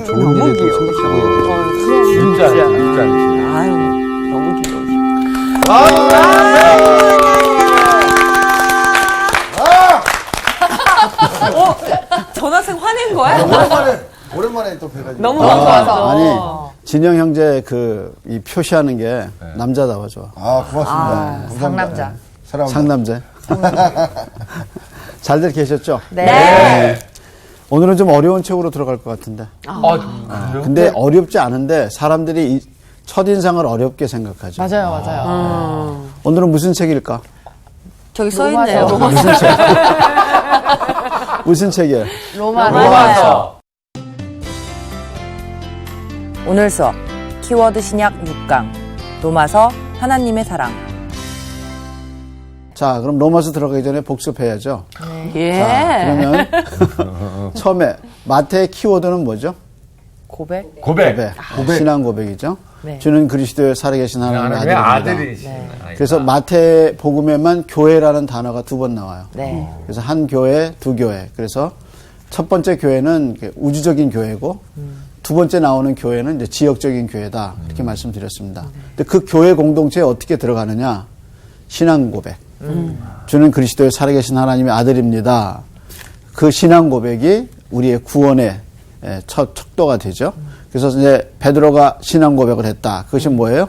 참 좋은 일에도 생각하고 진짜. 아유, 너무 귀여우셔. 전학생 화낸 거야? 오랜만에 또 뵈가지고. 너무 반가워서. 아니, 진영 형제 이 표시하는 게 남자다워 좋아. 아, 고맙습니다. 상남자. 사랑합니다. 상남자. 잘들 계셨죠? 네. 오늘은 좀 어려운 책으로 들어갈 것 같은데. 근데 어렵지 않은데 사람들이 첫인상을 어렵게 생각하죠. 맞아요. 오늘은 무슨 책일까? 저기 써있네요. 무슨 책? 무슨 책이에요? 로마서. 오늘 수업 키워드 신약 6강 로마서 하나님의 사랑. 자, 그럼 로마서 들어가기 전에 복습해야죠. 예. 그러면 처음에 마태의 키워드는 뭐죠? 고백. 신앙 고백이죠. 네. 주는 그리스도의 살아계신 하나님의 아들입니다. 그래서 네. 마태 복음에만 교회라는 단어가 2번 나와요. 네. 그래서 한 교회, 두 교회. 그래서 첫 번째 교회는 우주적인 교회고 두 번째 나오는 교회는 이제 지역적인 교회다. 이렇게 말씀드렸습니다. 근데 그 교회 공동체에 어떻게 들어가느냐? 신앙 고백. 주는 그리스도의 살아계신 하나님의 아들입니다. 그 신앙 고백이 우리의 구원의 첫 척도가 되죠. 그래서 이제 베드로가 신앙 고백을 했다. 그것이 뭐예요?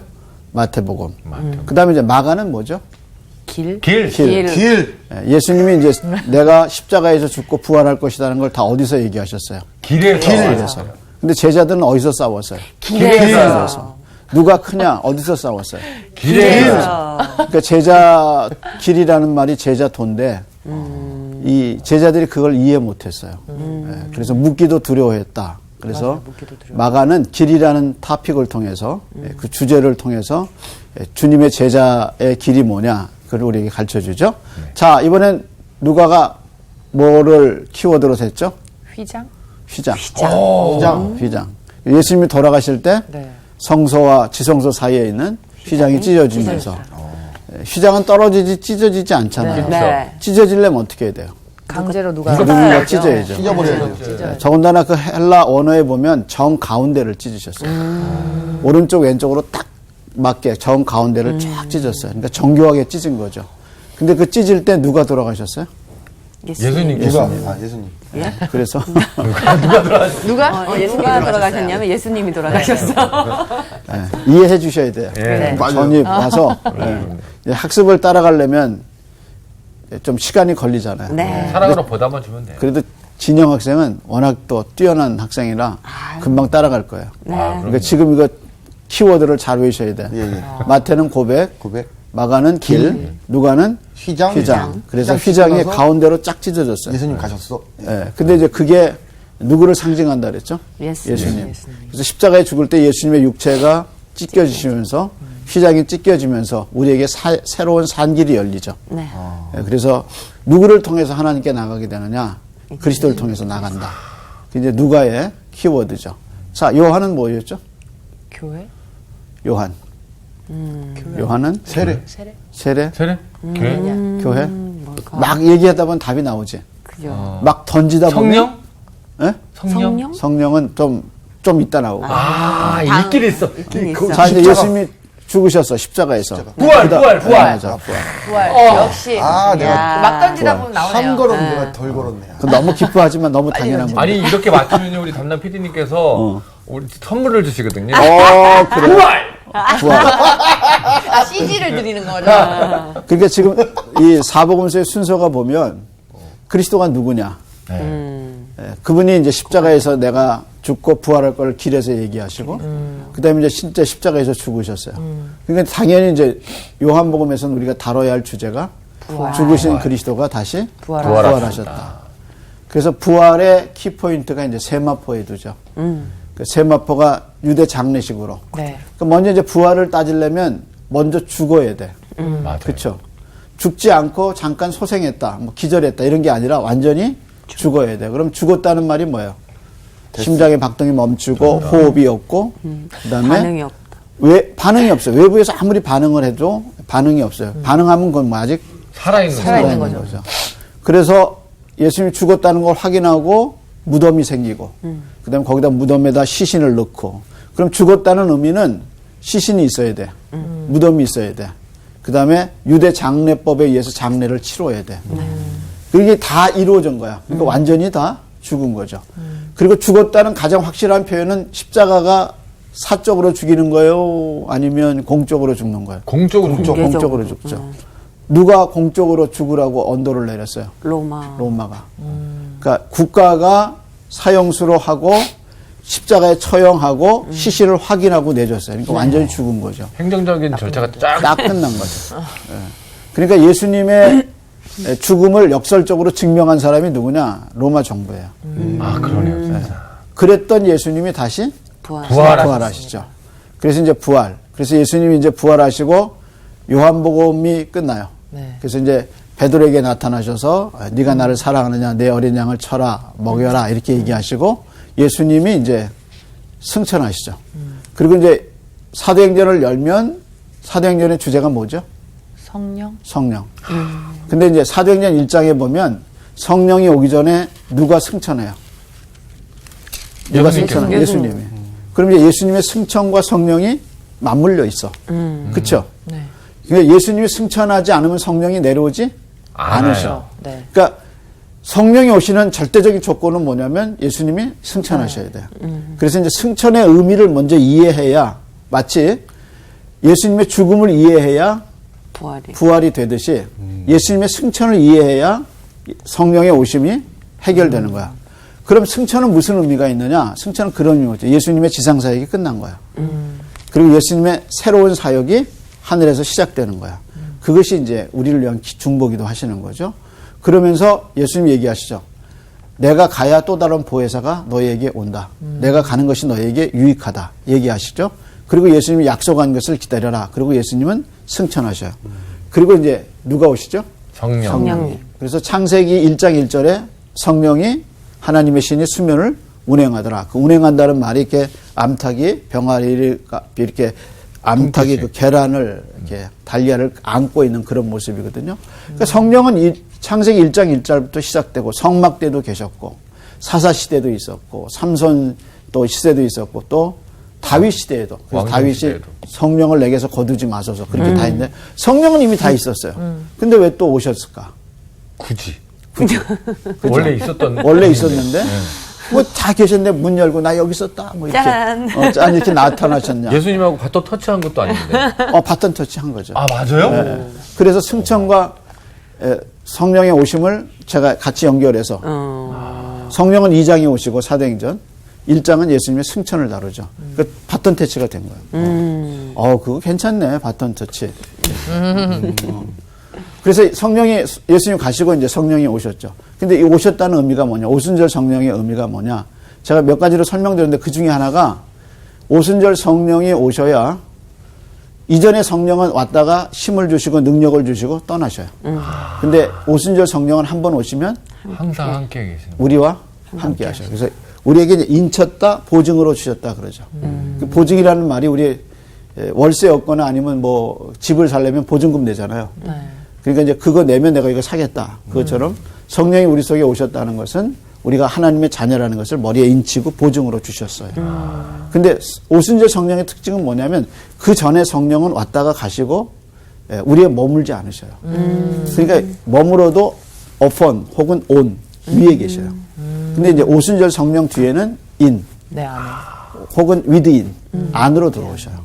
마태복음. 그 다음에 이제 마가는 뭐죠? 길. 예수님이 이제 내가 십자가에서 죽고 부활할 것이라는 걸 다 어디서 얘기하셨어요? 길에서. 근데 제자들은 어디서 싸웠어요? 길에서. 누가 크냐? 어디서 싸웠어요? 길에서. 그러니까 제자 길이라는 말이 제자 도인데 이 제자들이 그걸 이해 못했어요. 그래서 묻기도 두려워했다. 그래서 마가는 길이라는 토픽을 통해서 그 주제를 통해서 주님의 제자의 길이 뭐냐 그걸 우리에게 가르쳐주죠. 자, 이번엔 누가가 뭐를 키워드로 했죠? 휘장. 예수님이 돌아가실 때 네. 성소와 지성소 사이에 있는 휘장이 찢어지면서 휘장은 떨어지지 찢어지지 않잖아요. 네. 찢어지려면 어떻게 해야 돼요? 강제로 누가 누군가 찢어야죠. 찢어버려야 돼요. 더군다나 그 헬라 언어에 보면 정 가운데를 찢으셨어요. 오른쪽 왼쪽으로 딱 맞게 정 가운데를 쫙 찢었어요. 그러니까 정교하게 찢은 거죠. 근데 그 찢을 때 누가 돌아가셨어요? 예수님. 예수님. 그래서 누가 돌아가셨냐면 예수님이 돌아가셨어. 이해해 주셔야 돼요. 전이 와서 이제 학습을 따라가려면 좀 시간이 걸리잖아요. 네. 사랑으로 보답만 주면 돼요. 그래도 진영 학생은 워낙 또 뛰어난 학생이라 금방 따라갈 거예요. 그러니까 지금 이거 키워드를 잘 외우셔야 돼요. 마태는 고백, 마가는 길, 누가는 휘장. 그래서 휘장이 가운데로 쫙 찢어졌어요. 예수님 가셨어. 예. 근데 이제 그게 누구를 상징한다 그랬죠? 예수님. 그래서 십자가에 죽을 때 예수님의 육체가 찢겨지시면서 휘장이 찢겨지면서 우리에게 새로운 산길이 열리죠. 네. 예, 그래서 누구를 통해서 하나님께 나가게 되느냐? 그리스도를 통해서 나간다. 이제 누가의 키워드죠. 자, 요한은 뭐였죠? 교회. 요한. 요한은 세례. 교회. 막 얘기하다 보면 답이 나오지. 그죠. 막 던지다 보면 성령? 성령은 좀 이따 나오고. 있긴 있어. 자, 이제 예수님이 죽으셨어, 십자가에서. 부활. 맞아, 부활. 역시. 내가 막 던지다 보면 나오네요. 한 걸음 내가 덜 걸었네. 너무 기뻐하지만 너무 당연한 거야. 아니 이렇게 맞추면 우리 담당 PD님께서 우리 선물을 주시거든요. 그래. 부활. CG를 드리는 거죠. 그러니까 지금 이 사복음서의 순서가 보면 그리스도가 누구냐? 그분이 이제 십자가에서 내가 죽고 부활할 걸 길에서 얘기하시고, 그 다음에 이제 진짜 십자가에서 죽으셨어요. 그러니까 당연히 이제 요한복음에서는 우리가 다뤄야 할 주제가 죽으신 그리스도가 다시 부활하셨다. 그래서 부활의 키포인트가 이제 세마포에 두죠. 그 세마포가 유대 장례식으로. 네. 그러니까 먼저 이제 부활을 따지려면 먼저 죽어야 돼. 그렇죠. 죽지 않고 잠깐 소생했다, 뭐 기절했다 이런 게 아니라 완전히 죽어야 돼. 그럼 죽었다는 말이 뭐예요? 심장의 박동이 멈추고 호흡이 없고 그다음에 반응이 없다. 반응이 없어요. 외부에서 아무리 반응을 해도 반응이 없어요. 반응하면 그건 뭐 아직 살아있는 거죠. 그래서 예수님이 죽었다는 걸 확인하고 무덤이 생기고 그다음에 거기다 무덤에다 시신을 넣고 그럼 죽었다는 의미는 시신이 있어야 돼. 무덤이 있어야 돼. 그다음에 유대 장례법에 의해서 장례를 치러야 돼. 그게 다 이루어진 거야. 그러니까 완전히 다 죽은 거죠. 그리고 죽었다는 가장 확실한 표현은 십자가가 사적으로 죽이는 거예요? 아니면 공적으로 죽는 거예요? 공적으로 공적으로 죽죠. 누가 공적으로 죽으라고 언도를 내렸어요? 로마가. 그러니까 국가가 사형수로 하고 십자가에 처형하고 시신을 확인하고 내줬어요. 그러니까 완전히 죽은 거죠. 행정적인 절차가 딱 끝난 거죠. 예. 그러니까 예수님의 죽음을 역설적으로 증명한 사람이 누구냐? 로마 정부예요. 아, 그러네요. 진짜. 그랬던 예수님이 다시 부활하시죠. 그래서 이제 부활. 그래서 예수님이 이제 부활하시고 요한복음이 끝나요. 네. 그래서 이제 베드로에게 나타나셔서 네가 나를 사랑하느냐 내 어린 양을 쳐라 먹여라 이렇게 얘기하시고 예수님이 이제 승천하시죠. 그리고 이제 사도행전을 열면 사도행전의 주제가 뭐죠? 성령. 근데 이제 사도행전 1장에 보면 성령이 오기 전에 누가 승천해요? 누가 승천해요? 예수님이. 그럼 이제 예수님의 승천과 성령이 맞물려 있어. 그렇죠? 네. 그러니까 예수님이 승천하지 않으면 성령이 내려오지 않으셔. 네. 그러니까 성령이 오시는 절대적인 조건은 뭐냐면 예수님이 승천하셔야 돼요. 그래서 이제 승천의 의미를 먼저 이해해야 마치 예수님의 죽음을 이해해야 부활이 되듯이 예수님의 승천을 이해해야 성령의 오심이 해결되는 거야. 그럼 승천은 무슨 의미가 있느냐? 승천은 그런 의미죠. 예수님의 지상 사역이 끝난 거야. 그리고 예수님의 새로운 사역이 하늘에서 시작되는 거야. 그것이 이제 우리를 위한 중보기도 하시는 거죠. 그러면서 예수님 얘기하시죠. 내가 가야 또 다른 보혜사가 너희에게 온다. 내가 가는 것이 너희에게 유익하다. 얘기하시죠. 그리고 예수님이 약속한 것을 기다려라. 그리고 예수님은 승천하셔요. 그리고 이제 누가 오시죠? 성령이. 그래서 창세기 1장 1절에 성령이 하나님의 신이 수면을 운행하더라. 그 운행한다는 말이 이렇게 암탉이 병아리를 이렇게 암탉이 그 계란을 이렇게 달걀을 안고 있는 그런 모습이거든요. 그러니까 성령은 창세기 1장 1절부터 시작되고 성막 때도 계셨고 사사 시대도 있었고 삼손 또 시대도 있었고 또 다윗 시대에도 그래서 다윗이 시대에도. 성령을 내게서 거두지 마소서 그렇게 다 했는데 성령은 이미 다 있었어요. 근데 왜 또 오셨을까? 굳이. 원래 있었는데 뭐 다 계셨는데 문 열고 나 여기 있었다 뭐 이렇게 짠 이렇게 나타나셨냐? 예수님하고 바톤 터치한 것도 아닌데. 바톤 터치한 거죠. 아 맞아요? 네. 그래서 승천과 성령의 오심을 제가 같이 연결해서 성령은 2장에 오시고 사도행전 1장은 예수님의 승천을 다루죠. 그 바톤 터치가 된 거예요. 그거 괜찮네 바톤 터치. 그래서 예수님 가시고 이제 성령이 오셨죠. 근데 이 오셨다는 의미가 뭐냐? 오순절 성령의 의미가 뭐냐? 제가 몇 가지로 설명드렸는데 그 중에 하나가 오순절 성령이 오셔야 이전에 성령은 왔다가 힘을 주시고 능력을 주시고 떠나셔요. 근데 오순절 성령은 한 번 오시면 항상 함께 계시는 우리와 함께 하셔요. 그래서 우리에게 이제 인쳤다, 보증으로 주셨다 그러죠. 그 보증이라는 말이 우리 월세 얻거나 아니면 뭐 집을 살려면 보증금 내잖아요. 그러니까 이제 그거 내면 내가 이거 사겠다. 그것처럼 성령이 우리 속에 오셨다는 것은 우리가 하나님의 자녀라는 것을 머리에 인치고 보증으로 주셨어요. 근데 오순절 성령의 특징은 뭐냐면 그 전에 성령은 왔다가 가시고 우리에 머물지 않으셔요. 그러니까 머물어도 upon 혹은 on 위에 계셔요. 근데 이제 오순절 성령 뒤에는 in 네, 안에. 혹은 within 안으로 들어오셔요.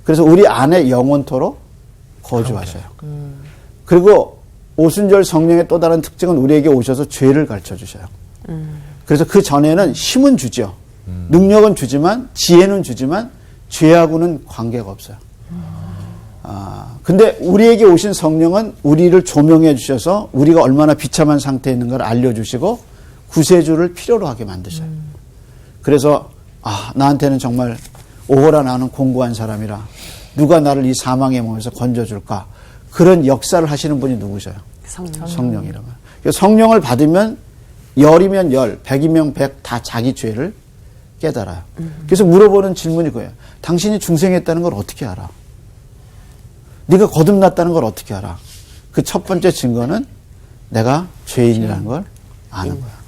그래서 우리 안에 영원토록 거주하셔요. 그리고 오순절 성령의 또 다른 특징은 우리에게 오셔서 죄를 가르쳐 주셔요. 그래서 그 전에는 힘은 주죠. 능력은 주지만 지혜는 주지만 죄하고는 관계가 없어요. 근데 우리에게 오신 성령은 우리를 조명해 주셔서 우리가 얼마나 비참한 상태에 있는 걸 알려주시고 구세주를 필요로 하게 만드셔요. 그래서 나한테는 정말 오호라 나는 공고한 사람이라 누가 나를 이 사망의 몸에서 건져줄까? 그런 역사를 하시는 분이 누구셔요? 성령이라고. 성령을 받으면 열이면 열, 백이면 백 다 자기 죄를 깨달아요. 그래서 물어보는 질문이 그거예요. 당신이 중생했다는 걸 어떻게 알아? 네가 거듭났다는 걸 어떻게 알아? 그 첫 번째 증거는 내가 죄인이라는 걸 아는 거야.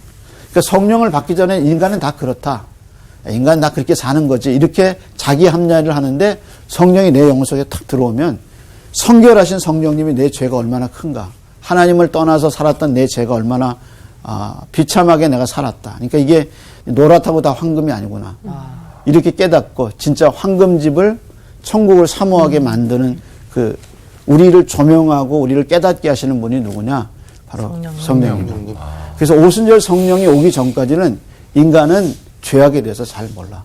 그러니까 성령을 받기 전에 인간은 다 그렇다. 인간은 다 그렇게 사는 거지. 이렇게 자기 합리화를 하는데 성령이 내 영혼 속에 탁 들어오면 성결하신 성령님이 내 죄가 얼마나 큰가. 하나님을 떠나서 살았던 내 죄가 얼마나 비참하게 내가 살았다. 그러니까 이게 노랗다고 다 황금이 아니구나. 이렇게 깨닫고 진짜 황금집을 천국을 사모하게 만드는 그 우리를 조명하고 우리를 깨닫게 하시는 분이 누구냐? 바로 성령입니다. 그래서 오순절 성령이 오기 전까지는 인간은 죄악에 대해서 잘 몰라.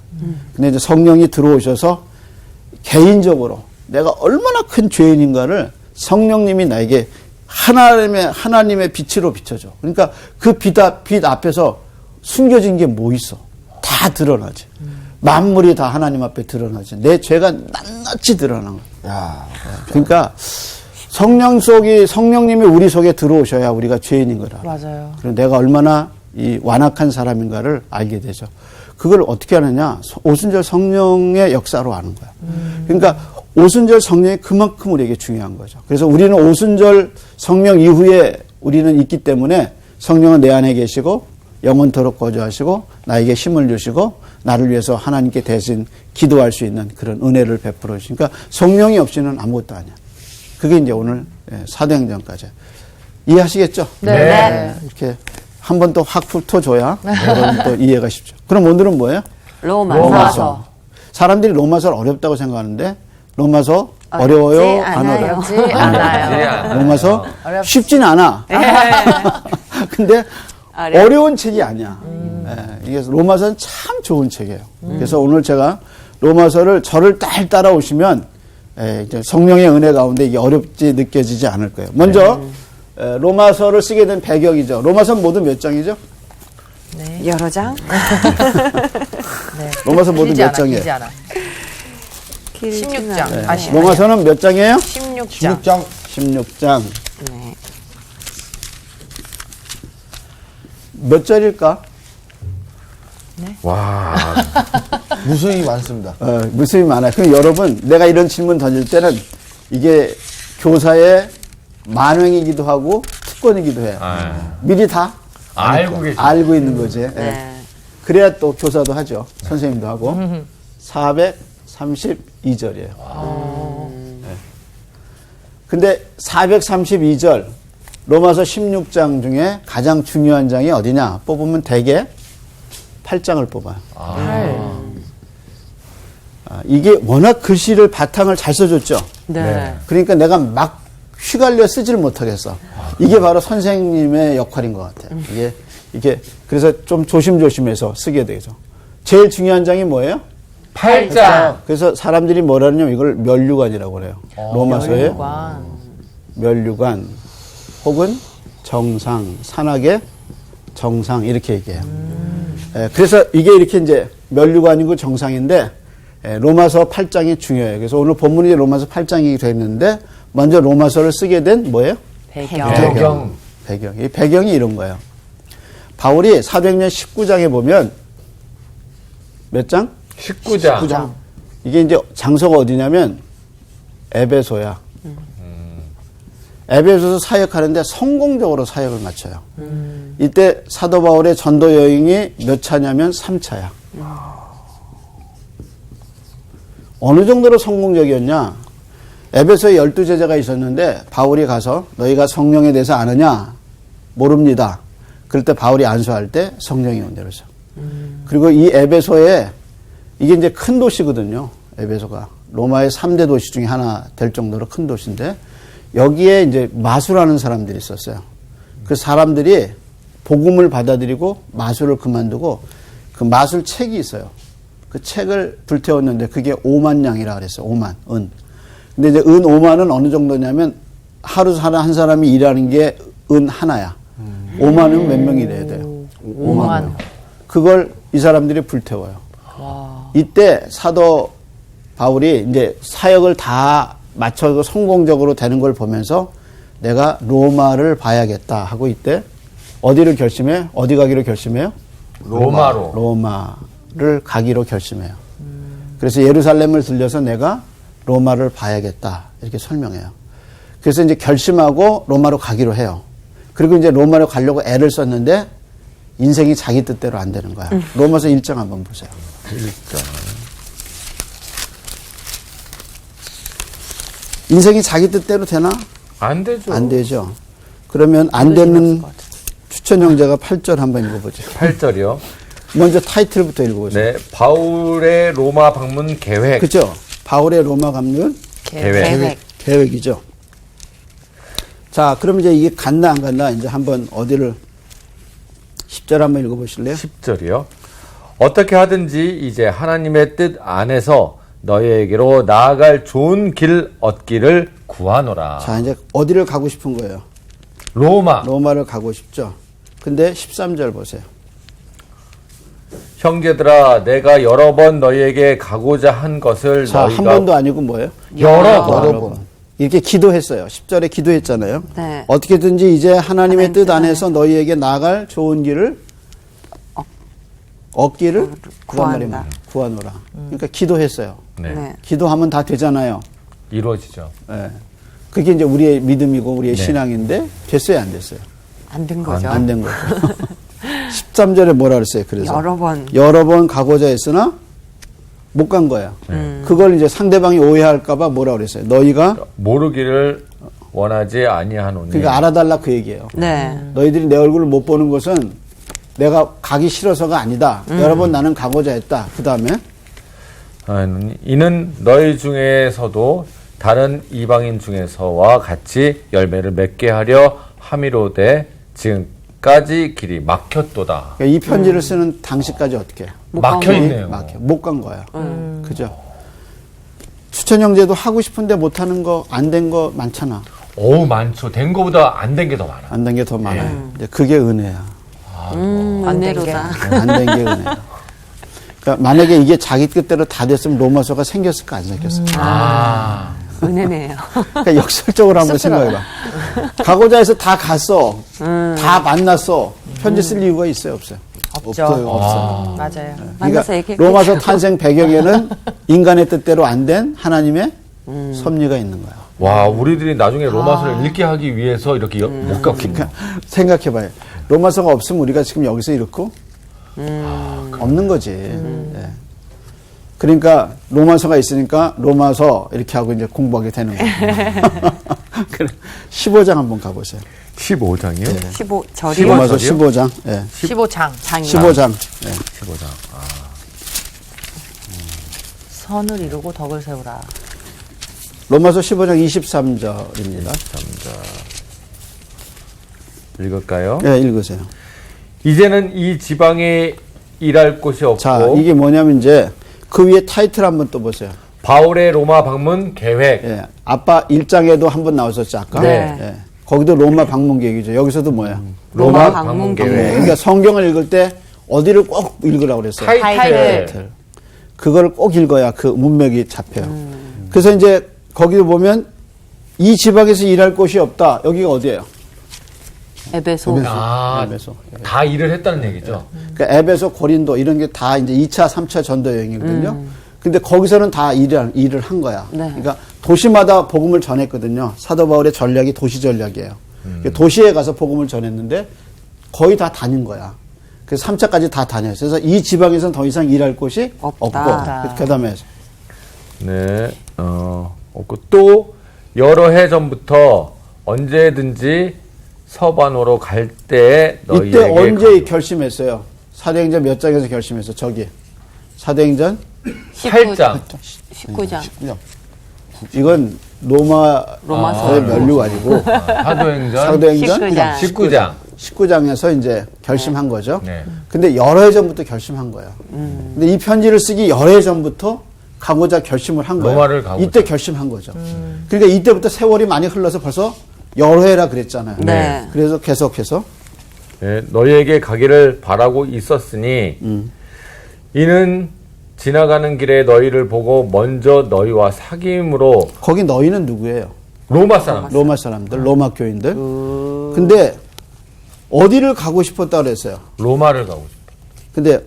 근데 이제 성령이 들어오셔서 개인적으로 내가 얼마나 큰 죄인인가를 성령님이 나에게 하나님의 빛으로 비춰줘. 그러니까 그 빛 앞에서 숨겨진 게 뭐 있어? 다 드러나지. 만물이 다 하나님 앞에 드러나지. 내 죄가 낱낱이 드러나는 거야. 그러니까 성령님이 우리 속에 들어오셔야 우리가 죄인인 거라. 맞아요. 그리고 내가 얼마나 이 완악한 사람인가를 알게 되죠. 그걸 어떻게 하느냐? 오순절 성령의 역사로 아는 거야. 그러니까 오순절 성령이 그만큼 우리에게 중요한 거죠. 그래서 우리는 오순절 성령 이후에 우리는 있기 때문에 성령은 내 안에 계시고 영원토록 거주하시고 나에게 힘을 주시고 나를 위해서 하나님께 대신 기도할 수 있는 그런 은혜를 베풀어 주시니까 성령이 없이는 아무것도 아니야. 그게 이제 오늘 사도행전까지. 이해하시겠죠? 네. 이렇게 한 번 또 확 훑어줘야 여러분 또 이해가 쉽죠. 그럼 오늘은 뭐예요? 로마서. 사람들이 로마서를 어렵다고 생각하는데 로마서 어려워요? 안 어려워요? 어렵지 않아요. 로마서 쉽진 않아. 근데 어려운 책이 아니야. 이게 로마서는 참 좋은 책이에요. 그래서 오늘 제가 로마서를 저를 잘 따라오시면 이제 성령의 은혜 가운데 이게 어렵지 느껴지지 않을 거예요. 먼저 로마서를 쓰게 된 배경이죠. 로마서는 모두 몇 장이죠? 네. 여러 장? 네. 로마서 모두 길지 몇 않아, 장이에요? 길지 않아. 16장. 네. 아니, 로마서는 몇 장이에요? 16장. 16장. 16장. 네. 몇 절일까? 와. 무수히 많습니다. 무수히 많아요. 그럼 여러분, 내가 이런 질문 던질 때는 이게 교사의 만행이기도 하고 특권이기도 해요. 미리 다 알고 계시 알고 있는 거지. 예. 네. 그래야 또 교사도 하죠. 선생님도 하고. 432절이에요. 근데 432절 로마서 16장 중에 가장 중요한 장이 어디냐? 뽑으면 대개 8장을 뽑아요. 이게 워낙 글씨를 바탕을 잘 써줬죠. 네. 그러니까 내가 막 휘갈려 쓰지를 못하겠어. 이게 바로 선생님의 역할인 것 같아요. 이게 그래서 좀 조심조심해서 쓰게 되죠. 제일 중요한 장이 뭐예요? 8장. 그래서 사람들이 뭐라 하냐면 이걸 멸류관이라고 그래요. 로마서의 멸류관 혹은 정상, 산악의 정상 이렇게 얘기해요. 그래서 이게 이렇게 이제 멸류관이고 정상인데 로마서 8장이 중요해요. 그래서 오늘 본문이 로마서 8장이 되어 있는데 먼저 로마서를 쓰게 된 뭐예요? 배경. 배경. 이 배경이 이런 거예요. 바울이 사도행전 19장에 보면 몇 장? 19장. 이게 이제 장소가 어디냐면 에베소야. 에베소에서 사역하는데 성공적으로 사역을 마쳐요. 이때 사도 바울의 전도 여행이 몇 차냐면 3차야. 어느 정도로 성공적이었냐? 에베소에 12제자가 있었는데 바울이 가서 너희가 성령에 대해서 아느냐? 모릅니다. 그럴 때 바울이 안수할 때 성령이 온대요. 그리고 이 에베소에 이게 이제 큰 도시거든요. 에베소가 로마의 3대 도시 중에 하나 될 정도로 큰 도시인데 여기에 이제 마술하는 사람들이 있었어요. 그 사람들이 복음을 받아들이고 마술을 그만두고 그 마술 책이 있어요. 그 책을 불태웠는데 그게 5만 냥이라 그랬어요. 5만 은. 근데 이제 은 5만은 어느 정도냐면 하루 한 사람이 일하는 게 은 하나야. 5만은 몇 명이 돼야 돼요? 5만 명. 그걸 이 사람들이 불태워요. 이때 사도 바울이 이제 사역을 다 마쳐서 성공적으로 되는 걸 보면서 내가 로마를 봐야겠다 하고 이때 어디를 결심해? 어디 가기로 결심해요? 로마로. 로마를 가기로 결심해요. 그래서 예루살렘을 들려서 내가 로마를 봐야겠다 이렇게 설명해요. 그래서 이제 결심하고 로마로 가기로 해요. 그리고 이제 로마로 가려고 애를 썼는데 인생이 자기 뜻대로 안 되는 거야. 로마서 1장 한번 보세요. 1장. 인생이 자기 뜻대로 되나? 안 되죠. 안 되죠. 그러면 안 되는 추천 형제가 8절 한번 읽어보죠. 8절이요. 먼저 타이틀부터 읽어보세요. 네. 바울의 로마 방문 계획. 그죠? 바울의 로마 감문 계획. 계획이죠. 자, 그럼 이제 이게 갔나 안 갔나 이제 한번 어디를 10절 한번 읽어보실래요? 10절이요. 어떻게 하든지 이제 하나님의 뜻 안에서 너희에게로 나아갈 좋은 길 얻기를 구하노라. 자, 이제 어디를 가고 싶은 거예요? 로마. 로마를 가고 싶죠. 근데 13절 보세요. 형제들아, 내가 여러 번 너희에게 가고자 한 것을 자, 너희가 한 번도 아니고 뭐예요? 여러 번. 여러 번. 이렇게 기도했어요. 10절에 기도했잖아요. 네. 어떻게든지 이제 하나님의 뜻 안에서 너희에게 나아갈 좋은 길을 얻기를 구한다. 구하노라. 그러니까 기도했어요. 네. 네. 기도하면 다 되잖아요. 이루어지죠. 예. 그게 이제 우리의 믿음이고 우리의 네. 신앙인데 됐어요, 안 됐어요? 안 된 거죠. 안 된 거죠. 13절에 뭐라 그랬어요? 그래서 여러 번 가고자 했으나 못 간 거야. 그걸 이제 상대방이 오해할까봐 뭐라 그랬어요? 너희가 모르기를 원하지 아니하노니. 그러니까 알아달라 그 얘기예요. 네. 너희들이 내 얼굴을 못 보는 것은 내가 가기 싫어서가 아니다. 여러 번 나는 가고자 했다. 그 다음에 이는 너희 중에서도 다른 이방인 중에서와 같이 열매를 맺게 하려 함이로되 지금까지 길이 막혔도다. 그러니까 이 편지를 쓰는 당시까지 어떻게? 막혀 있네요. 못 간 거야. 그죠? 추천 형제도 하고 싶은데 못 하는 거, 안 된 거 많잖아. 어우, 많죠. 된 거보다 안 된 게 더 많아. 안 된 게 더 많아요. 이제 그게 은혜야. 은혜로다. 안 된 게 은혜야. 그러니까 만약에 이게 자기 뜻대로 다 됐으면 로마서가 생겼을까 안 생겼을까? 은혜네요. 그러니까 역설적으로 한번 생각해봐. 가고자 해서 다 갔어. 다 만났어. 편지 쓸 이유가 있어요, 없어요? 없죠. 없어요. 맞아요. 만나서 그러니까 얘기했겠죠. 로마서 탄생 배경에는 인간의 뜻대로 안 된 하나님의 섭리가 있는 거야. 와, 우리들이 나중에 로마서를 읽게 하기 위해서 이렇게 못 갔군요. 그러니까 생각해봐요. 로마서가 없으면 우리가 지금 여기서 이렇고 없는 거지. 예. 그러니까 로마서가 있으니까 로마서 이렇게 하고 이제 공부하게 되는 거예요. 그래. 15장 한번 가보세요. 15장이요? 15절이 로마서 15장. 예. 15장. 15장. 예. 15장. 선을 이루고 덕을 세우라. 로마서 15장 23절입니다. 읽을까요? 예, 읽으세요. 이제는 이 지방에 일할 곳이 없고 자, 이게 뭐냐면 이제 그 위에 타이틀 한번 또 보세요. 바울의 로마 방문 계획. 예. 아빠 1장에도 한번 나왔었죠, 아까. 네. 예. 거기도 로마 방문 계획이죠. 여기서도 뭐야? 로마 방문 방문 계획. 계획. 그러니까 성경을 읽을 때 어디를 꼭 읽으라고 그랬어요. 타이틀. 그걸 꼭 읽어야 그 문맥이 잡혀요. 그래서 이제 거기도 보면 이 지방에서 일할 곳이 없다. 여기가 어디예요? 에베소. 아, 에베소. 다 일을 했다는 얘기죠. 그러니까 에베소, 고린도 이런 게 다 이제 2차, 3차 전도 여행이거든요. 근데 거기서는 다 일을 한 거야. 네. 그러니까 도시마다 복음을 전했거든요. 사도 바울의 전략이 도시 전략이에요. 그러니까 도시에 가서 복음을 전했는데 거의 다 다닌 거야. 그래서 3차까지 다 다녔어요. 그래서 이 지방에서는 더 이상 일할 곳이 없다. 없고. 그 다음에 네, 없고 또 여러 해 전부터 언제든지 서반으로 갈 때에 너희에게 이때 언제 결심했어요? 사도행전 몇 장에서 결심했어? 저기 사도행전 8장. 19장. 이건 로마서의 면류가 아니고 사도행전 사도행전 19장. 19장에서 이제 결심한 거죠. 네. 근데 여러 해 전부터 결심한 거예요. 근데 이 편지를 쓰기 여러 해 전부터 가고자 결심을 한 거예요. 로마를 가고자. 이때 결심한 거죠. 그러니까 이때부터 세월이 많이 흘러서 벌써 여러 해라 그랬잖아요. 네. 그래서 계속해서 네, 너희에게 가기를 바라고 있었으니 이는 지나가는 길에 너희를 보고 먼저 너희와 사귐으로 거기 너희는 누구예요? 로마 사람. 로마 사람들, 로마 교인들. 근데 어디를 가고 싶었다 그랬어요. 로마를 가고 싶어. 근데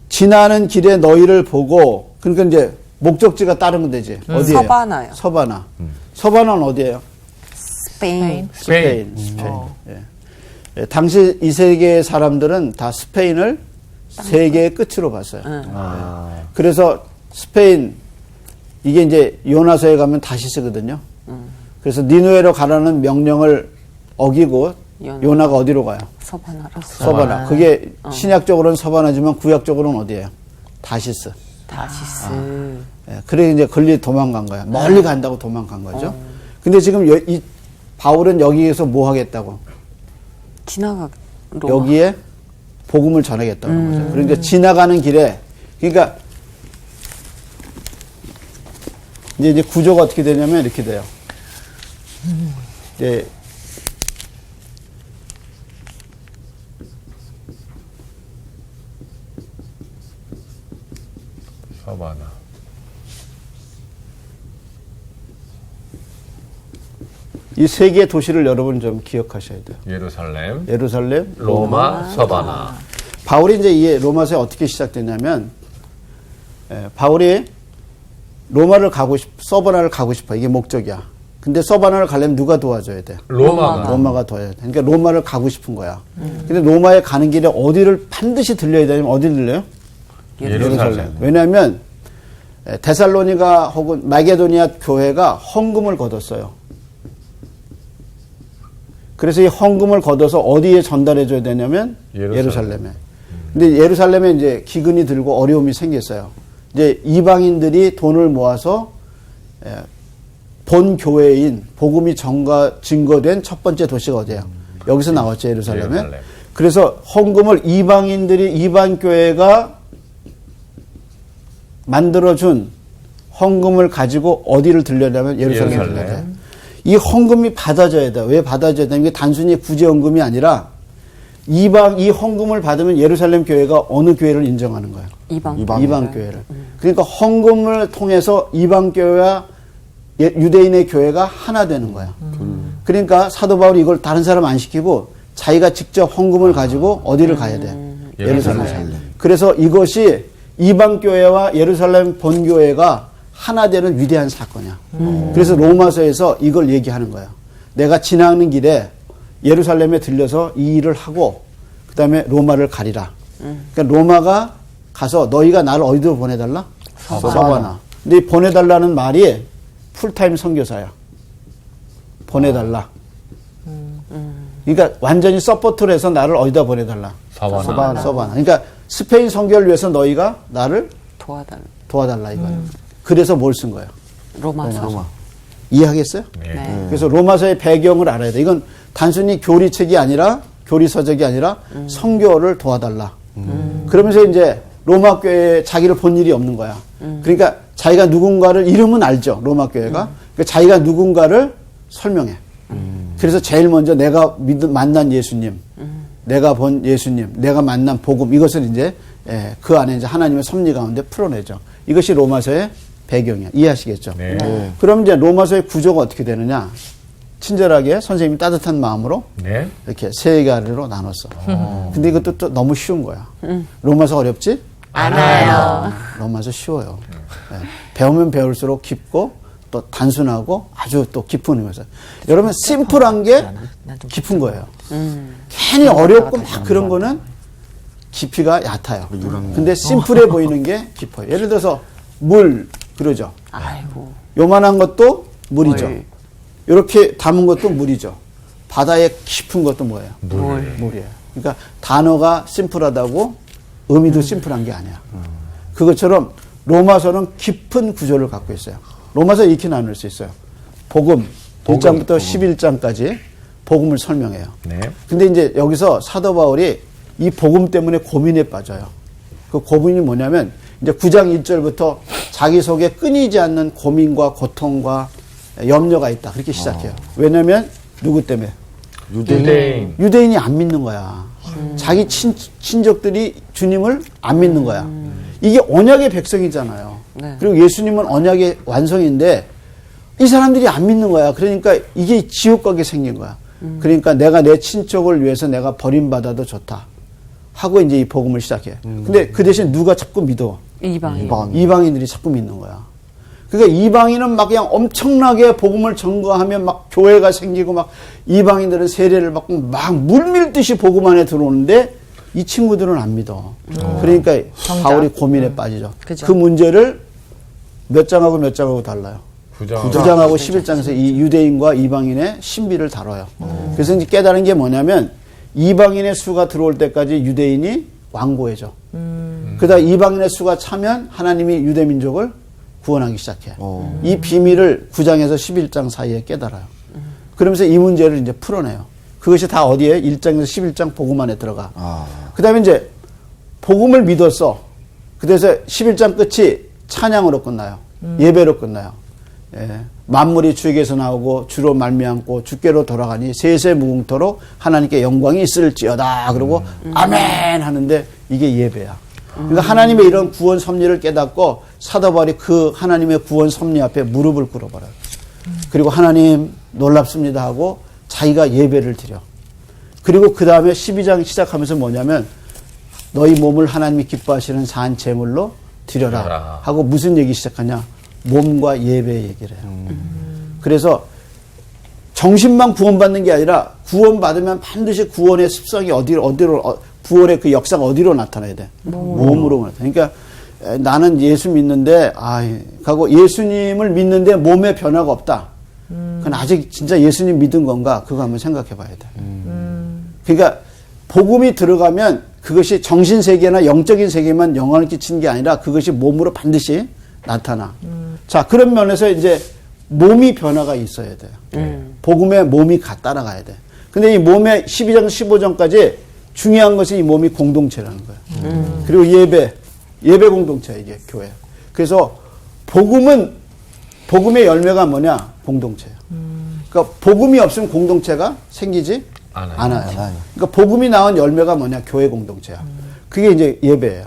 지나는 길에 너희를 보고 그러니까 이제 목적지가 따르면 되지. 어디예요? 서바나요. 서바나. 서바나는 어디예요? 스페인. 스페인. 스페인. 예. 당시 이 세계의 사람들은 다 스페인을 세계의 끝으로 봤어요. 그래서 스페인 이게 이제 요나서에 가면 다시 쓰거든요. 그래서 니누에로 가라는 명령을 어기고 요나가 어디로 가요? 서바나로. 서바나. 그게 신약적으로는 서바나지만 구약적으로는 어디예요? 다시스. 다시스. 예, 그래 이제 걸리 도망간 거야. 멀리 간다고 도망간 거죠. 근데 지금 이 바울은 여기에서 뭐 하겠다고? 로마. 여기에 복음을 전하겠다는 거죠. 그러니까 지나가는 길에 그러니까 이제 구조가 어떻게 되냐면 이렇게 돼요. 이제 서바나. 이 세 개의 도시를 여러분 좀 기억하셔야 돼요. 예루살렘, 예루살렘, 로마, 서바나. 바울이 이제 이 로마서에 어떻게 시작됐냐면 바울이 서바나를 가고 싶어. 이게 목적이야. 근데 서바나를 가려면 누가 도와줘야 돼? 로마가 도와야 돼. 그러니까 로마를 가고 싶은 거야. 근데 로마에 가는 길에 어디를 반드시 들려야 되냐면 어디를 들려요? 예루살렘. 왜냐하면 데살로니가 혹은 마게도니아 교회가 헌금을 거뒀어요. 그래서 이 헌금을 걷어서 어디에 전달해 줘야 되냐면 예루살렘에. 근데 예루살렘에 이제 기근이 들고 어려움이 생겼어요. 이제 이방인들이 돈을 모아서 본 교회인 복음이 증거된 첫 번째 도시가 어디예요? 여기서 나왔죠, 예루살렘에. 그래서 헌금을 이방 교회가 만들어준 헌금을 가지고 어디를 들려냐면 예루살렘에 들려요. 이 헌금이 받아져야 돼. 왜 받아져야 돼? 이게 단순히 구제헌금이 아니라 이 헌금을 받으면 예루살렘 교회가 어느 교회를 인정하는 거예요? 이방 교회를. 그러니까 헌금을 통해서 이방 교회와 유대인의 교회가 하나 되는 거야. 그러니까 사도 바울이 이걸 다른 사람 안 시키고 자기가 직접 헌금을 가지고 어디를 가야 돼? 예루살렘. 그래서 이것이 이방 교회와 예루살렘 본교회가 하나 되는 위대한 사건이야. 그래서 로마서에서 이걸 얘기하는 거야. 내가 지나가는 길에 예루살렘에 들려서 이 일을 하고 그 다음에 로마를 가리라. 그러니까 로마가 가서 너희가 나를 어디로 보내달라? 서바나. 근데 이 보내달라는 말이 풀타임 선교사야. 보내달라. 그러니까 완전히 서포트를 해서 나를 어디다 보내달라? 서바나. 그러니까 스페인 선교를 위해서 너희가 나를 도와달라 이거예요. 그래서 뭘 쓴 거예요? 로마서. 이해하겠어요? 네. 그래서 로마서의 배경을 알아야 돼. 이건 단순히 교리책이 아니라 교리서적이 아니라 선교를 도와달라. 그러면서 이제 로마 교회에 자기를 본 일이 없는 거야. 그러니까 자기가 누군가를 이름은 알죠. 로마 교회가. 그러니까 자기가 누군가를 설명해. 그래서 제일 먼저 내가 만난 예수님, 내가 본 예수님, 내가 만난 복음 이것을 이제 그 안에 이제 하나님의 섭리 가운데 풀어내죠. 이것이 로마서의 배경이야. 이해하시겠죠? 네. 그럼 이제 로마서의 구조가 어떻게 되느냐? 친절하게 선생님이 따뜻한 마음으로 네. 이렇게 세 가지로 나눴어. 근데 이것도 또 너무 쉬운 거야. 로마서 어렵지? 않아요. 로마서 쉬워요. 네. 배우면 배울수록 깊고 또 단순하고 아주 또 깊은 의미에서. 여러분 심플한 게 깊은 거예요. 괜히 어렵고 막 그런 거는 깊이가 얕아요. 근데 심플해 보이는 게 깊어요. 예를 들어서 물 그러죠. 아이고. 요만한 것도 물이죠. 이렇게 담은 것도 물이죠. 바다에 깊은 것도 뭐예요? 물이에요. 그러니까 단어가 심플하다고 의미도 심플한 게 아니야. 그것처럼 로마서는 깊은 구조를 갖고 있어요. 로마서 이렇게 나눌 수 있어요. 복음 1장부터 11장까지 복음을 설명해요. 네. 근데 이제 여기서 사도 바울이 이 복음 때문에 고민에 빠져요. 그 고민이 뭐냐면 이제 9장 1절부터 자기 속에 끊이지 않는 고민과 고통과 염려가 있다. 그렇게 시작해요. 왜냐면 누구 때문에? 유대인이 안 믿는 거야. 자기 친족들이 주님을 안 믿는 거야. 이게 언약의 백성이잖아요. 네. 그리고 예수님은 언약의 완성인데 이 사람들이 안 믿는 거야. 그러니까 이게 지옥 가게 생긴 거야. 그러니까 내가 내 친족을 위해서 내가 버림받아도 좋다. 하고 이제 이 복음을 시작해. 근데 그 대신 누가 자꾸 믿어? 이방인. 이방인들이 자꾸 믿는 거야. 그러니까 이방인은 막 그냥 엄청나게 복음을 전거하면 막 교회가 생기고 막 이방인들은 세례를 받고 막 물밀듯이 복음 안에 들어오는데 이 친구들은 안 믿어. 그러니까 정작. 바울이 고민에 빠지죠. 그죠. 그 문제를 몇 장하고 몇 장하고 달라요. 9장하고 11장에서 이 유대인과 이방인의 신비를 다뤄요. 그래서 이제 깨달은 게 뭐냐면 이방인의 수가 들어올 때까지 유대인이 완고해져. 그러다 이방인의 수가 차면 하나님이 유대 민족을 구원하기 시작해. 이 비밀을 9장에서 11장 사이에 깨달아요. 그러면서 이 문제를 이제 풀어내요. 그것이 다 어디에? 1장에서 11장 복음 안에 들어가. 그 다음에 이제 복음을 믿었어. 그래서 11장 끝이 찬양으로 끝나요. 예배로 끝나요. 예. 만물이 주에게서 나오고 주로 말미암고 주께로 돌아가니 세세 무궁토로 하나님께 영광이 있을지어다. 그러고 아멘 하는데 이게 예배야. 그러니까 하나님의 이런 구원 섭리를 깨닫고 사도 바울이 그 하나님의 구원 섭리 앞에 무릎을 꿇어버려요. 그리고 하나님 놀랍습니다 하고 자기가 예배를 드려. 그리고 그 다음에 12장 시작하면서 뭐냐면 너희 몸을 하나님이 기뻐하시는 산 제물로 드려라 하고 무슨 얘기 시작하냐? 몸과 예배 얘기를 해요. 그래서 정신만 구원받는 게 아니라 구원받으면 반드시 구원의 습성이 구원의 그 역사가 어디로 나타나야 돼? 몸으로 나타나. 그러니까 나는 예수 믿는데 하고 예수님을 믿는데 몸에 변화가 없다. 그건 아직 진짜 예수님 믿은 건가? 그거 한번 생각해 봐야 돼. 그러니까 복음이 들어가면 그것이 정신 세계나 영적인 세계만 영향을 끼치는 게 아니라 그것이 몸으로 반드시 나타나. 자, 그런 면에서 이제 몸이 변화가 있어야 돼요. 복음에 몸이 따라가야 돼. 근데 이 몸의 12장, 15장까지 중요한 것이 이 몸이 공동체라는 거예요. 그리고 예배 공동체, 이게 교회. 그래서 복음의 열매가 뭐냐? 공동체예요. 그러니까 복음이 없으면 공동체가 생기지 않아요. 그러니까 복음이 낳은 열매가 뭐냐? 교회 공동체야. 그게 이제 예배예요.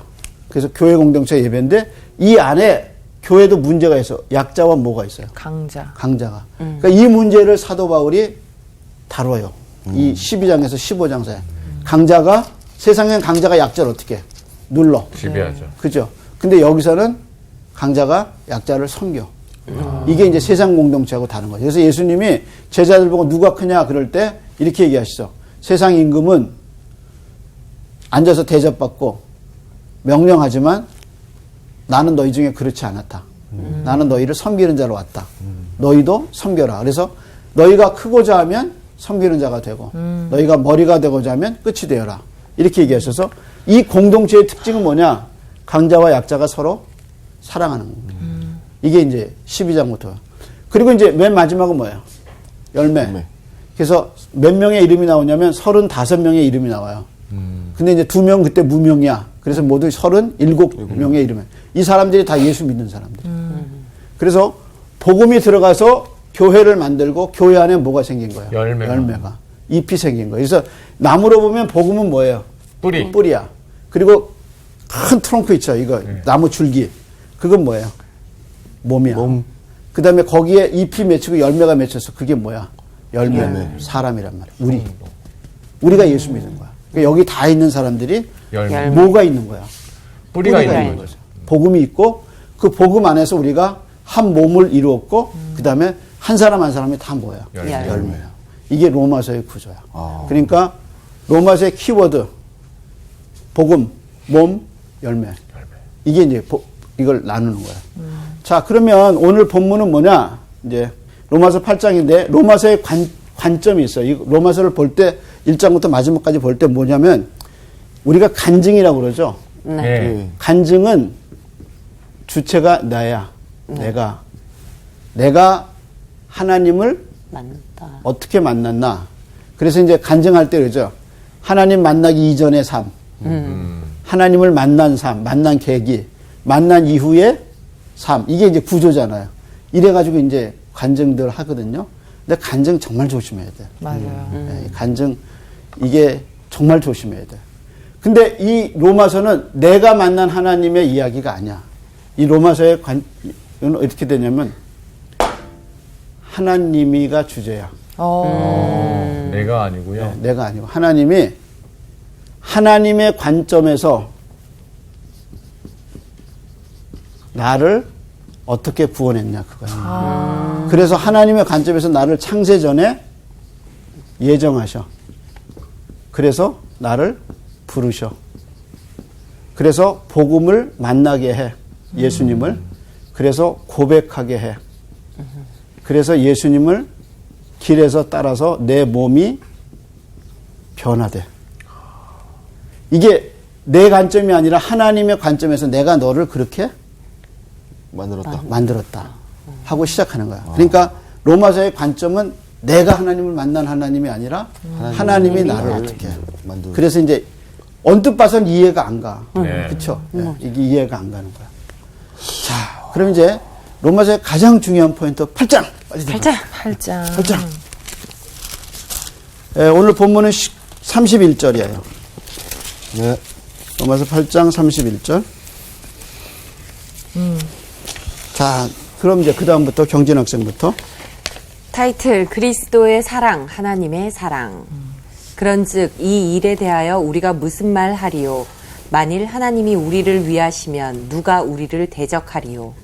그래서 교회 공동체 예배인데 이 안에 교회도 문제가 있어. 약자와 뭐가 있어요? 강자가. 그러니까 이 문제를 사도 바울이 다뤄요. 이 12장에서 15장 사이. 세상엔 강자가 약자를 어떻게 눌러. 지배하죠. 그죠? 근데 여기서는 강자가 약자를 섬겨. 이게 이제 세상 공동체하고 다른 거죠. 그래서 예수님이 제자들 보고 누가 크냐 그럴 때 이렇게 얘기하시죠. 세상 임금은 앉아서 대접받고 명령하지만 나는 너희 중에 그렇지 않았다. 나는 너희를 섬기는 자로 왔다. 너희도 섬겨라. 그래서 너희가 크고자 하면 섬기는 자가 되고 너희가 머리가 되고자 하면 끝이 되어라. 이렇게 얘기하셔서 이 공동체의 특징은 뭐냐? 강자와 약자가 서로 사랑하는 겁니다. 이게 이제 12장부터. 그리고 이제 맨 마지막은 뭐예요? 열매. 그래서 몇 명의 이름이 나오냐면 35명의 이름이 나와요. 근데 이제 2명 그때 무명이야. 그래서 모두 37명의 이름이에요. 이 사람들이 다 예수 믿는 사람들. 그래서 복음이 들어가서 교회를 만들고 교회 안에 뭐가 생긴 거예요? 열매가. 잎이 생긴 거예요. 그래서 나무로 보면 복음은 뭐예요? 뿌리야. 그리고 큰 트렁크 있죠. 이거 나무 줄기. 그건 뭐예요? 몸이야. 그 다음에 거기에 잎이 맺히고 열매가 맺혀서 그게 뭐야? 열매. 사람이란 말이야. 우리가 예수 믿는 거야. 그러니까 여기 다 있는 사람들이 뭐가 있는 거야? 뿌리가 있는 거죠. 복음이 있고 그 복음 안에서 우리가 한 몸을 이루었고 그 다음에 한 사람 한 사람이 다 뭐야? 열매야. 이게 로마서의 구조야. 그러니까 로마서의 키워드 복음, 몸, 열매. 이게 이제 이걸 나누는 거야. 자, 그러면 오늘 본문은 뭐냐? 이제 로마서 8장인데 로마서의 관점이 있어요. 이 로마서를 볼 때 1장부터 마지막까지 볼 때 뭐냐면 우리가 간증이라고 그러죠. 네. 간증은 주체가 나야. 내가 하나님을 만났다. 어떻게 만났나. 그래서 이제 간증할 때 그러죠. 하나님 만나기 이전의 삶. 하나님을 만난 삶, 만난 계기, 만난 이후의 삶. 이게 이제 구조잖아요. 이래가지고 이제 간증들 하거든요. 근데 간증 정말 조심해야 돼. 맞아요. 네, 간증, 이게 정말 조심해야 돼. 근데 이 로마서는 내가 만난 하나님의 이야기가 아니야. 이 로마서의 이건 어떻게 되냐면, 하나님이가 주제야. 내가 아니고요. 네, 내가 아니고. 하나님이 하나님의 관점에서 나를 어떻게 구원했냐 그거예요. 그래서 하나님의 관점에서 나를 창세 전에 예정하셔. 그래서 나를 부르셔. 그래서 복음을 만나게 해. 예수님을. 그래서 고백하게 해. 그래서 예수님을 길에서 따라서 내 몸이 변화돼. 이게 내 관점이 아니라 하나님의 관점에서 내가 너를 그렇게 만들었다 하고 시작하는 거야. 그러니까 로마서의 관점은 내가 하나님을 만난 하나님이 아니라 하나님이 나를 어떻게 만들어. 그래서 이제 언뜻 봐서는 이해가 안 가. 네. 그렇죠? 이게 이해가 안 가는 거야. 자, 그럼 이제 로마서의 가장 중요한 포인트 8장 빨리 들어가. 8장. 오늘 본문은 31절이에요. 네. 로마서 8장 31절. 자, 그럼 이제 그 다음부터 경진 학생부터. 타이틀 그리스도의 사랑, 하나님의 사랑. 그런즉 이 일에 대하여 우리가 무슨 말 하리요? 만일 하나님이 우리를 위하시면 누가 우리를 대적하리요?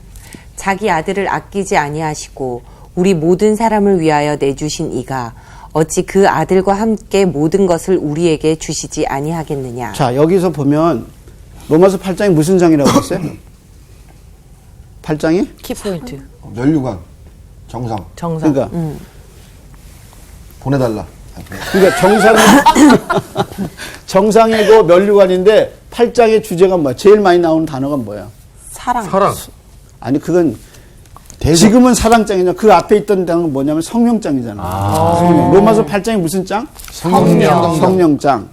자기 아들을 아끼지 아니하시고 우리 모든 사람을 위하여 내주신 이가 어찌 그 아들과 함께 모든 것을 우리에게 주시지 아니하겠느냐? 자, 여기서 보면 로마서 8장이 무슨 장이라고 했어요? 8장이? 키포인트. 면류관 정상 정상. 그러니까 보내달라. 정상이고 면류관인데 8장의 주제가 뭐야? 제일 많이 나오는 단어가 뭐야? 사랑. 아니 그건 지금은 사랑장이냐? 그 앞에 있던 장은 뭐냐면 성령장이잖아. 성령. 로마서 8장이 무슨 장? 성령장.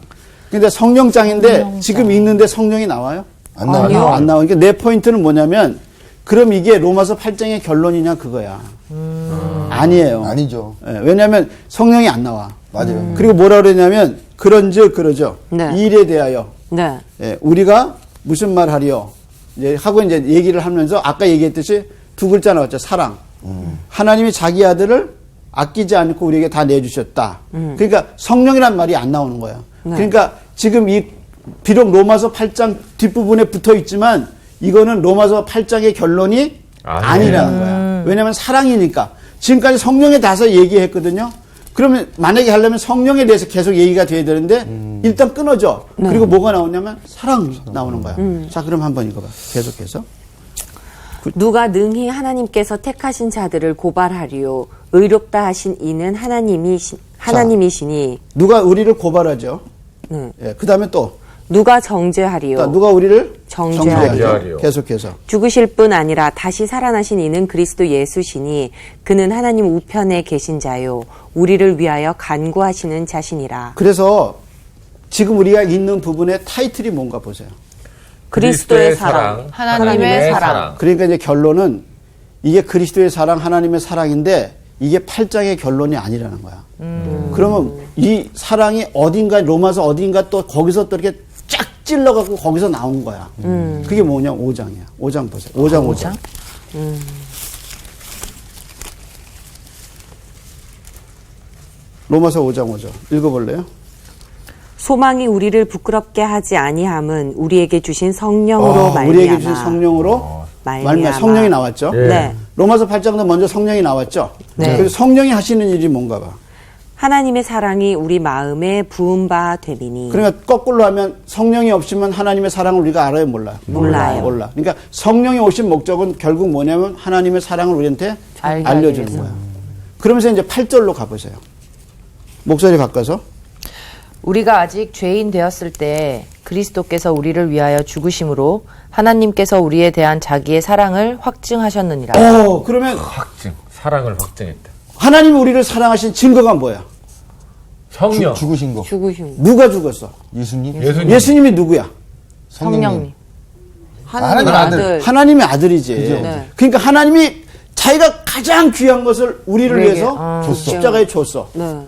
근데 성령장인데 지금 읽는데 성령이 나와요? 안 나와요. 안 나와. 그러니까 내 포인트는 뭐냐면 그럼 이게 로마서 8장의 결론이냐 그거야. 아니에요. 아니죠. 예, 왜냐하면 성령이 안 나와. 맞아요. 그리고 뭐라 그러냐면 그런즉 그러죠. 네. 이 일에 대하여 네. 예, 우리가 무슨 말 하리요? 이제 하고 이제 얘기를 하면서 아까 얘기했듯이 두 글자 나왔죠. 사랑. 하나님이 자기 아들을 아끼지 않고 우리에게 다 내주셨다. 그러니까 성령이란 말이 안 나오는 거야. 네. 그러니까 지금 이 비록 로마서 8장 뒷부분에 붙어 있지만 이거는 로마서 8장의 결론이 아니라는 거야. 왜냐하면 사랑이니까. 지금까지 성령에 대해서 얘기했거든요. 그러면 만약에 하려면 성령에 대해서 계속 얘기가 돼야 되는데 일단 끊어져. 그리고 뭐가 나오냐면 사랑 나오는 거야. 자, 그럼 한번 읽어봐. 계속해서. 누가 능히 하나님께서 택하신 자들을 고발하리요? 의롭다 하신 이는 하나님이시니. 누가 우리를 고발하죠. 예, 그 다음에 또. 누가 정죄하리요? 누가 우리를 정죄하리요. 계속해서. 죽으실 뿐 아니라 다시 살아나신 이는 그리스도 예수시니 그는 하나님 우편에 계신 자요 우리를 위하여 간구하시는 자신이라. 그래서 지금 우리가 읽는 부분의 타이틀이 뭔가 보세요. 그리스도의 사랑, 하나님의 사랑. 그러니까 이제 결론은 이게 그리스도의 사랑, 하나님의 사랑인데 이게 8장의 결론이 아니라는 거야. 그러면 이 사랑이 어딘가 로마서 어딘가 또 거기서 또 이렇게 쫙 찔러갖고 거기서 나온 거야. 그게 뭐냐? 5장이야. 5장 보세요. 5장. 로마서 5장 5절. 읽어볼래요? 소망이 우리를 부끄럽게 하지 아니함은 우리에게 주신 성령으로 말미암아. 우리에게 주신 성령으로 말미암아. 성령이 나왔죠. 네. 로마서 8장도 먼저 성령이 나왔죠. 네. 그래서 성령이 하시는 일이 뭔가 봐. 하나님의 사랑이 우리 마음에 부은 바 됨이니. 그러니까 거꾸로 하면 성령이 없으면 하나님의 사랑을 우리가 알아요, 몰라요? 몰라요. 몰라. 그러니까 성령이 오신 목적은 결국 뭐냐면 하나님의 사랑을 우리한테 알려주는 거야. 그러면서 이제 8절로 가보세요. 목소리 바꿔서. 우리가 아직 죄인 되었을 때 그리스도께서 우리를 위하여 죽으심으로 하나님께서 우리에 대한 자기의 사랑을 확증하셨느니라. 그러면 사랑을 확증했다. 하나님이 우리를 사랑하신 증거가 뭐야? 성령. 죽으신 거. 누가 죽었어? 예수님. 예수님이 누구야? 성령님. 하나님의 아들. 하나님의 아들이지. 네. 그러니까 하나님이 자기가 가장 귀한 것을 우리를 위해서 십자가에 줬어. 네.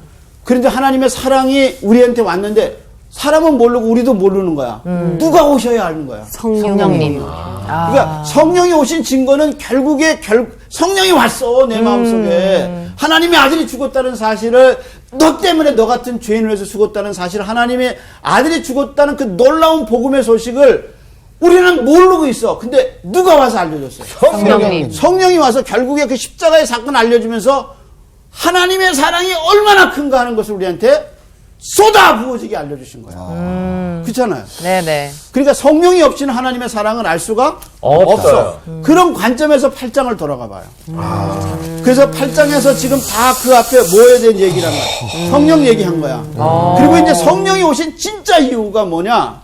그런데 하나님의 사랑이 우리한테 왔는데 사람은 모르고 우리도 모르는 거야. 누가 오셔야 아는 거야? 성령님. 그러니까 성령이 오신 증거는 결국에 성령이 왔어 내 마음속에. 하나님의 아들이 죽었다는 사실을 너 때문에 너 같은 죄인을 위해서 죽었다는 사실을 하나님의 아들이 죽었다는 그 놀라운 복음의 소식을 우리는 모르고 있어. 근데 누가 와서 알려줬어요? 성령님. 성령이 와서 결국에 그 십자가의 사건을 알려주면서 하나님의 사랑이 얼마나 큰가 하는 것을 우리한테 쏟아 부어지게 알려주신 거야. 그렇잖아요. 네네. 그러니까 성령이 없이는 하나님의 사랑을 알 수가 없어요. 없어. 그런 관점에서 8장을 돌아가 봐요. 그래서 8장에서 지금 다 그 앞에 뭐에 대한 얘기를 한 거야. 성령 얘기한 거야. 그리고 이제 성령이 오신 진짜 이유가 뭐냐.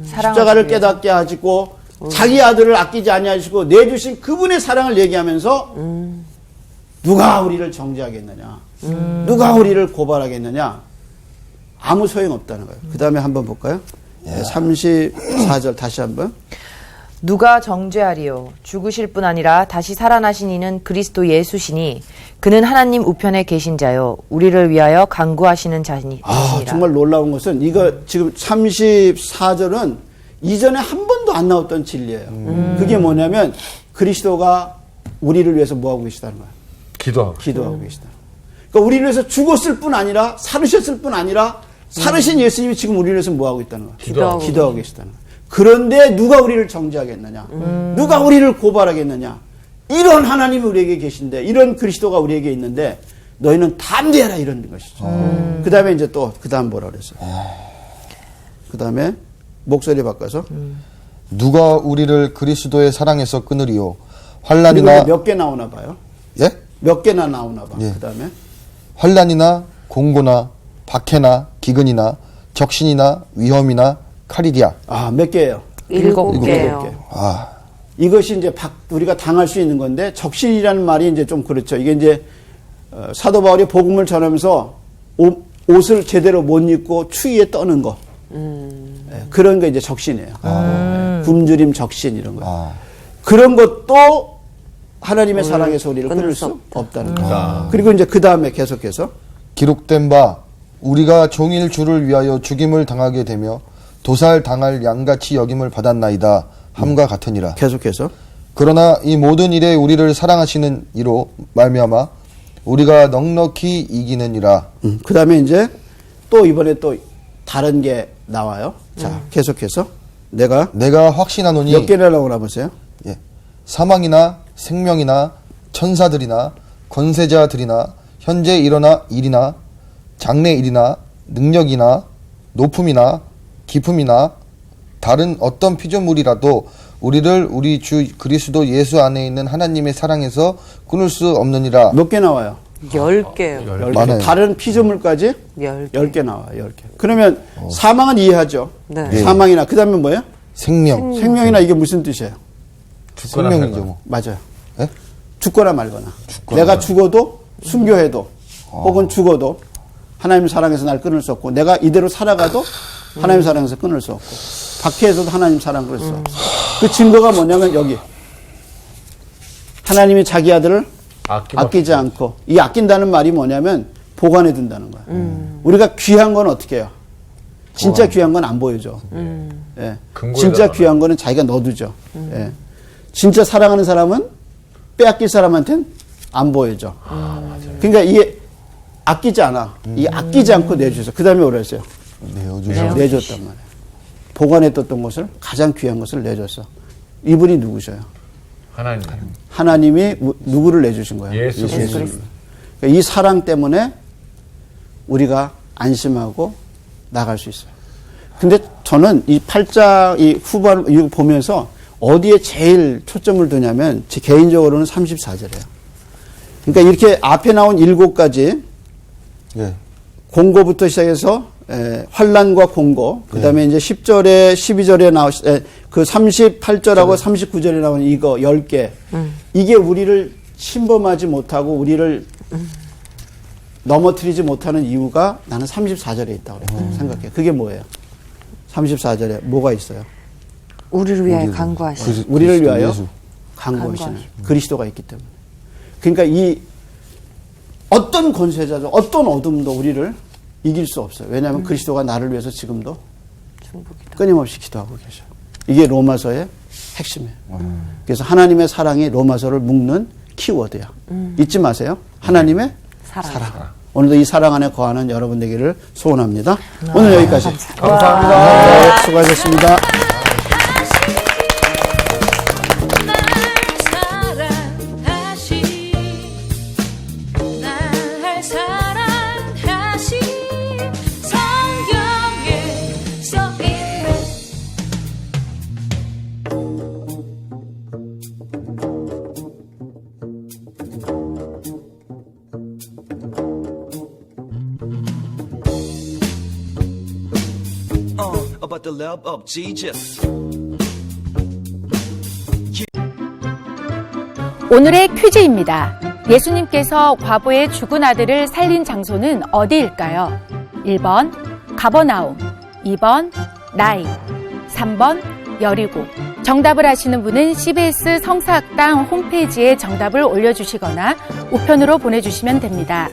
십자가를 깨닫게 하시고 자기 아들을 아끼지 아니하시고 내주신 그분의 사랑을 얘기하면서 누가 우리를 정죄하겠느냐. 누가 우리를 고발하겠느냐. 아무 소용없다는 거예요. 그 다음에 한번 볼까요? 34절 다시 한번. 누가 정죄하리요? 죽으실 뿐 아니라 다시 살아나신 이는 그리스도 예수시니 그는 하나님 우편에 계신 자요 우리를 위하여 간구하시는 자시니라. 정말 놀라운 것은 이거 지금 34절은 이전에 한 번도 안 나왔던 진리예요. 그게 뭐냐면 그리스도가 우리를 위해서 뭐하고 계시다는 거예요. 기도하고 계시다. 그러니까 우리를 위해서 죽었을 뿐 아니라 살으셨을 뿐 아니라 살으신 예수님이 지금 우리를 위해서 뭐하고 있다는 거예요. 기도하고 계시다는 거예요. 그런데 누가 우리를 정죄하겠느냐. 누가 우리를 고발하겠느냐. 이런 하나님이 우리에게 계신데 이런 그리스도가 우리에게 있는데 너희는 담대해라 이런 것이죠. 그 다음에 이제 또 그 다음 뭐라 그랬어요. 그 다음에 목소리 바꿔서 누가 우리를 그리스도의 사랑에서 끊으리요. 그리고 환난이나 몇 개 나오나 봐요. 예? 몇 개나 나오나 봐. 예. 그 다음에 환난이나 공고나 박해나 기근이나 적신이나 위험이나 칼이랴. 몇 개예요? 7개예요. 아, 이것이 이제 우리가 당할 수 있는 건데 적신이라는 말이 이제 좀 그렇죠. 이게 이제 사도 바울이 복음을 전하면서 옷을 제대로 못 입고 추위에 떠는 거. 그런 게 이제 적신이에요. 굶주림 적신 이런 거. 그런 것도 하나님의 사랑에서 우리를 끊을 수 없다는 거. 그리고 이제 그 다음에 계속해서 기록된 바 우리가 종일 주를 위하여 죽임을 당하게 되며 도살 당할 양같이 여김을 받았나이다 함과 같으니라. 계속해서 그러나 이 모든 일에 우리를 사랑하시는 이로 말미암아 우리가 넉넉히 이기느니라. 그 다음에 이제 또 이번에 또 다른 게 나와요. 자, 계속해서 내가 확신하노니 몇 개나 나오나 보세요. 예, 사망이나 생명이나 천사들이나 권세자들이나 현재 일어나 일이나 장래 일이나 능력이나 높음이나 깊음이나 다른 어떤 피조물이라도 우리를 우리 주 그리스도 예수 안에 있는 하나님의 사랑에서 끊을 수 없느니라. 몇 개 나와요? 10개요. 10개. 많아요. 다른 피조물까지 10개. 10개 나와요. 10개. 그러면 사망은 이해하죠. 네. 예. 사망이나 그 다음에 뭐예요? 생명, 생명이나 이게 무슨 뜻이에요? 생명이죠. 뭐. 맞아요. 예? 죽거나 말거나. 내가 죽어도 순교해도 혹은 죽어도 하나님 사랑에서 날 끊을 수 없고 내가 이대로 살아가도 하나님 사랑에서 끊을 수 없고 박해에서도 하나님 사랑 끊을 수 없고 그 증거가 뭐냐면 여기 하나님이 자기 아들을 아끼지 않고 이 아낀다는 말이 뭐냐면 보관해 둔다는 거야. 우리가 귀한 건 어떻게 해요? 진짜 귀한 건 안 보여줘. 예. 진짜 귀한 거는 자기가 넣어두죠. 예. 진짜 사랑하는 사람은 빼앗길 사람한테는 안 보여줘. 그러니까 이게 아끼지 않아. 이 아끼지 않고 내주셔서 그 다음에 뭐라 했어요? 내줬단 말이에요. 보관해뒀던 것을 가장 귀한 것을 내줬어. 이분이 누구셔요? 하나님이 누구를 내주신 거예요? 예수 그리스도. 그러니까 이 사랑 때문에 우리가 안심하고 나갈 수 있어요. 근데 저는 이 8장 이 후반 이거 보면서 어디에 제일 초점을 두냐면 제 개인적으로는 34절이에요. 그러니까 이렇게 앞에 나온 7가지 예. 공고부터 시작해서 환난과 공고, 그 다음에 이제 10절에 12절에 그 38절하고 39절에 나온 이거 10개. 이게 우리를 침범하지 못하고 우리를 넘어뜨리지 못하는 이유가 나는 34절에 있다고 생각해. 그게 뭐예요? 34절에 뭐가 있어요? 우리를 위하여 간구하시는. 우리를 위하여 예수. 간구하시는 그리스도가 있기 때문에. 그러니까 이 어떤 권세자도 어떤 어둠도 우리를 이길 수 없어요. 왜냐하면 그리스도가 나를 위해서 지금도 끊임없이 기도하고 계셔요. 이게 로마서의 핵심이에요. 그래서 하나님의 사랑이 로마서를 묶는 키워드야. 잊지 마세요. 하나님의 사랑. 오늘도 이 사랑 안에 거하는 여러분 되기를 소원합니다. 오늘 여기까지. 감사합니다. 네, 수고하셨습니다. for the love of Jesus. 오늘의 퀴즈입니다. 예수님께서 과부의 죽은 아들을 살린 장소는 어디일까요? 1번 가버나움, 2번 나인, 3번 여리고. 정답을 아시는 분은 CBS 성사학당 홈페이지에 정답을 올려주시거나 우편으로 보내주시면 됩니다.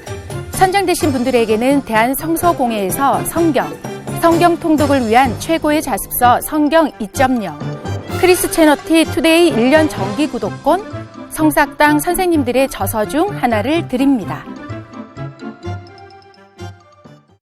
선정되신 분들에게는 대한성서공회에서 성경 통독을 위한 최고의 자습서 성경 2.0, 크리스채너티 투데이 1년 정기 구독권, 성사학당 선생님들의 저서 중 하나를 드립니다.